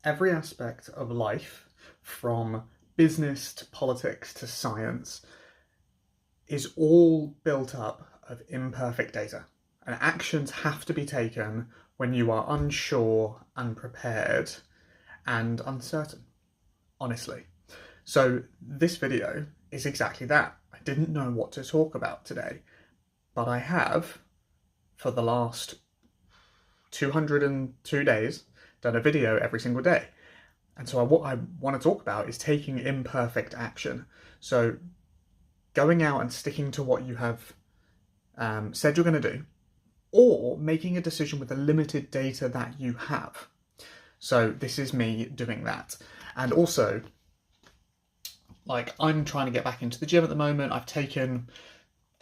Every aspect of life, from business to politics to science, is all built up of imperfect data. And actions have to be taken when you are unsure, unprepared, and uncertain, honestly. So, this video is exactly that. I didn't know what to talk about today, but I have, for the last 202 days, done a video every single day. And so what I want to talk about is taking imperfect action. So going out and sticking to what you have said you're going to do, or making a decision with the limited data that you have. So this is me doing that. And also, like, I'm trying to get back into the gym at the moment. I've taken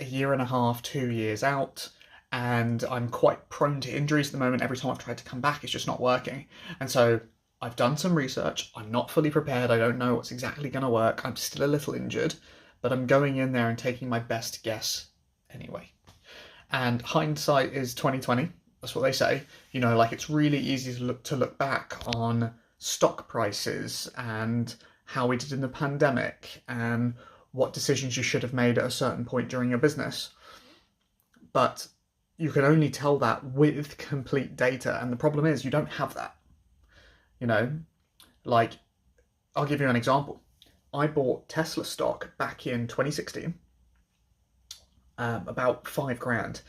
a year and a half, 2 years out, and I'm quite prone to injuries at the moment. Every time I've tried to come back, it's just not working. And so I've done some research. I'm not fully prepared. I don't know what's exactly going to work. I'm still a little injured, but I'm going in there and taking my best guess anyway. And hindsight is 2020. That's what they say. You know, like, it's really easy to look back on stock prices and how we did in the pandemic and what decisions you should have made at a certain point during your business. But you can only tell that with complete data. And the problem is you don't have that. You know, like, I'll give you an example. I bought Tesla stock back in 2016, about $5,000,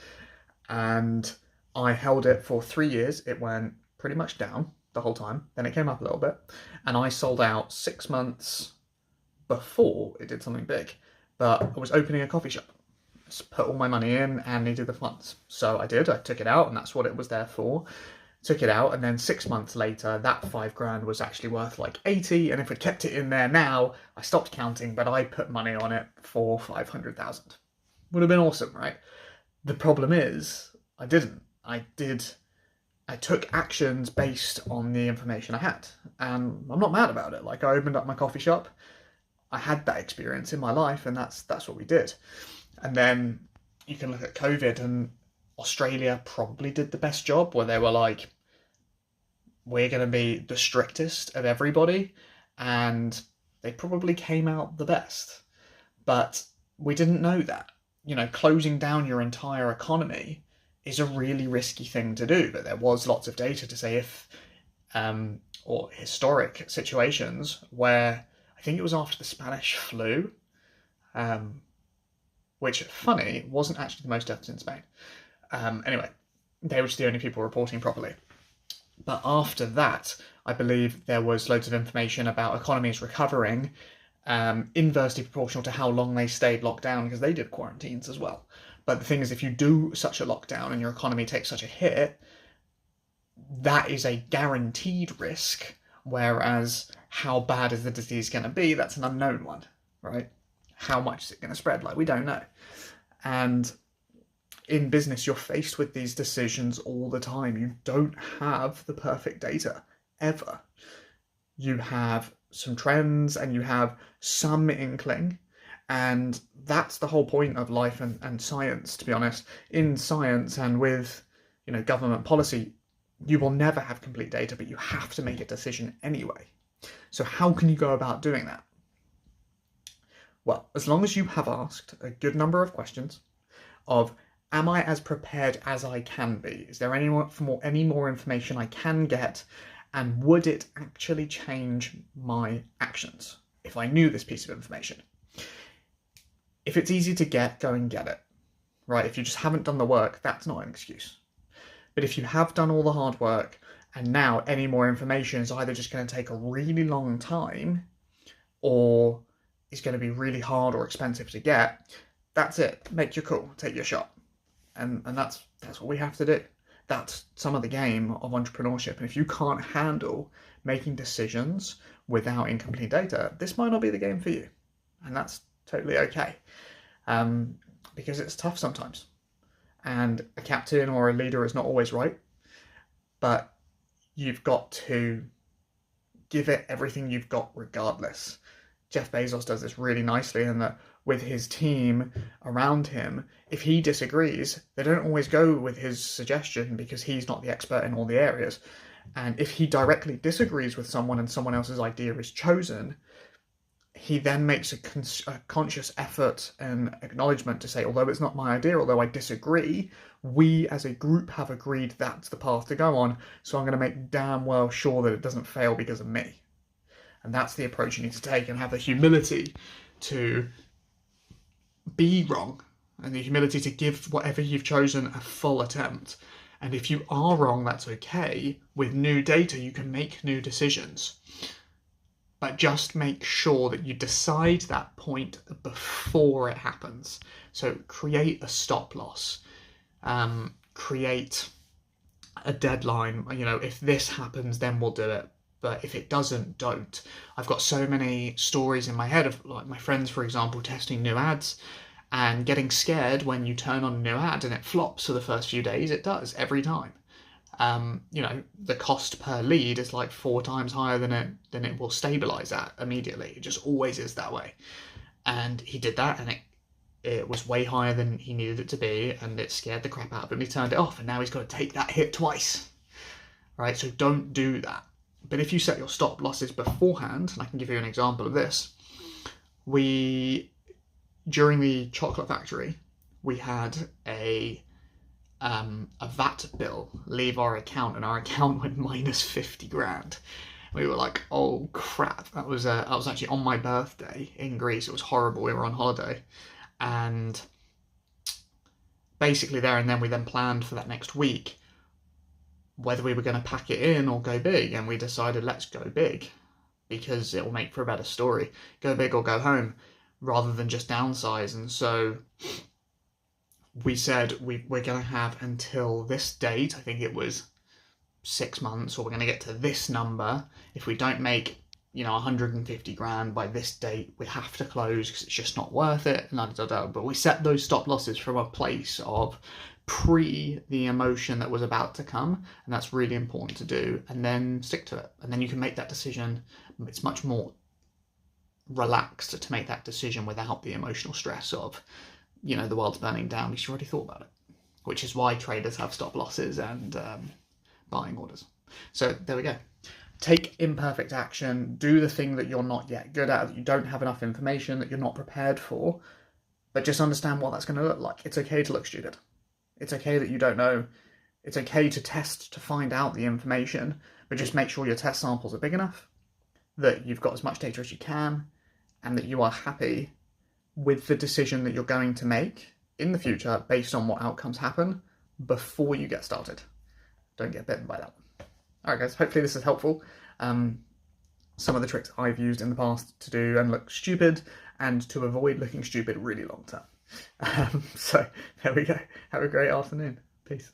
and I held it for 3 years. It went pretty much down the whole time. Then it came up a little bit, and I sold out 6 months before it did something big. But I was opening a coffee shop, just put all my money in and needed the funds. So I did. I took it out, and that's what it was there for. Took it out, and then 6 months later, that $5,000 was actually worth like 80. And if I'd kept it in there now, I stopped counting, but I put money on it for 500,000. Would have been awesome, right? The problem is, I didn't. I took actions based on the information I had, and I'm not mad about it. Like, I opened up my coffee shop. I had that experience in my life, and that's what we did. And then you can look at COVID, and Australia probably did the best job, where they were like, we're going to be the strictest of everybody, and they probably came out the best. But we didn't know that. You know, closing down your entire economy is a really risky thing to do, but there was lots of data to say or historic situations where, I think it was after the Spanish flu, which, funny, wasn't actually the most deaths in Spain. Anyway, they were just the only people reporting properly. But after that, I believe there was loads of information about economies recovering, inversely proportional to how long they stayed locked down, because they did quarantines as well. But the thing is, if you do such a lockdown and your economy takes such a hit, that is a guaranteed risk, whereas how bad is the disease going to be, that's an unknown one, right? How much is it going to spread? Like, we don't know. And in business, you're faced with these decisions all the time. You don't have the perfect data, ever. You have some trends and you have some inkling, and that's the whole point of life and science, to be honest. In science and with, you know, government policy, you will never have complete data, but you have to make a decision anyway. So how can you go about doing that? Well, as long as you have asked a good number of questions of, am I as prepared as I can be? Is there any more information I can get? And would it actually change my actions if I knew this piece of information? If it's easy to get, go and get it, right? If you just haven't done the work, that's not an excuse. But if you have done all the hard work, and now any more information is either just going to take a really long time, or is going to be really hard or expensive to get, that's it. Make your call, take your shot. And that's what we have to do. That's some of the game of entrepreneurship. And if you can't handle making decisions without incomplete data, this might not be the game for you. And that's totally okay. Because it's tough sometimes. And a captain or a leader is not always right. But you've got to give it everything you've got regardless. Jeff Bezos does this really nicely in that with his team around him, if he disagrees, they don't always go with his suggestion because he's not the expert in all the areas. And if he directly disagrees with someone and someone else's idea is chosen, he then makes a conscious effort and acknowledgement to say, although it's not my idea, although I disagree, we as a group have agreed that's the path to go on, so I'm going to make damn well sure that it doesn't fail because of me. And that's the approach you need to take, and have the humility to be wrong, and the humility to give whatever you've chosen a full attempt. And if you are wrong, that's okay. With new data, you can make new decisions. But just make sure that you decide that point before it happens. So create a stop loss. Create a deadline. You know, if this happens, then we'll do it. But if it doesn't, don't. I've got so many stories in my head of, like, my friends, for example, testing new ads and getting scared when you turn on a new ad and it flops for the first few days. It does, every time. You know, the cost per lead is like 4 times higher than it will stabilize at immediately. It just always is that way. And he did that, and it was way higher than he needed it to be, and it scared the crap out of him. He turned it off, and now he's got to take that hit twice. Right? So don't do that. But if you set your stop losses beforehand, and I can give you an example of this, during the chocolate factory, we had a VAT bill leave our account, and our account went minus 50 grand. We were like, oh crap. I was actually on my birthday in Greece. It was horrible. We were on holiday, and basically there and then we then planned for that next week whether we were going to pack it in or go big, and we decided let's go big because it will make for a better story. Go big or go home, rather than just downsize. And so we said we're going to have until this date, I think it was 6 months, or we're going to get to this number. If we don't make, 150 grand by this date, we have to close because it's just not worth it. But we set those stop losses from a place of pre the emotion that was about to come, and that's really important to do, and then stick to it. And then you can make that decision. It's much more relaxed to make that decision without the emotional stress of, the world's burning down because you already thought about it, which is why traders have stop losses and buying orders. So there we go. Take imperfect action, do the thing that you're not yet good at, that you don't have enough information, that you're not prepared for, but just understand what that's going to look like. It's okay to look stupid. It's okay that you don't know. It's okay to test to find out the information, but just make sure your test samples are big enough, that you've got as much data as you can, and that you are happy with the decision that you're going to make in the future based on what outcomes happen before you get started. Don't get bitten by that one. Alright guys, hopefully this is helpful. Some of the tricks I've used in the past to do and look stupid, and to avoid looking stupid really long term. So there we go. Have a great afternoon. Peace.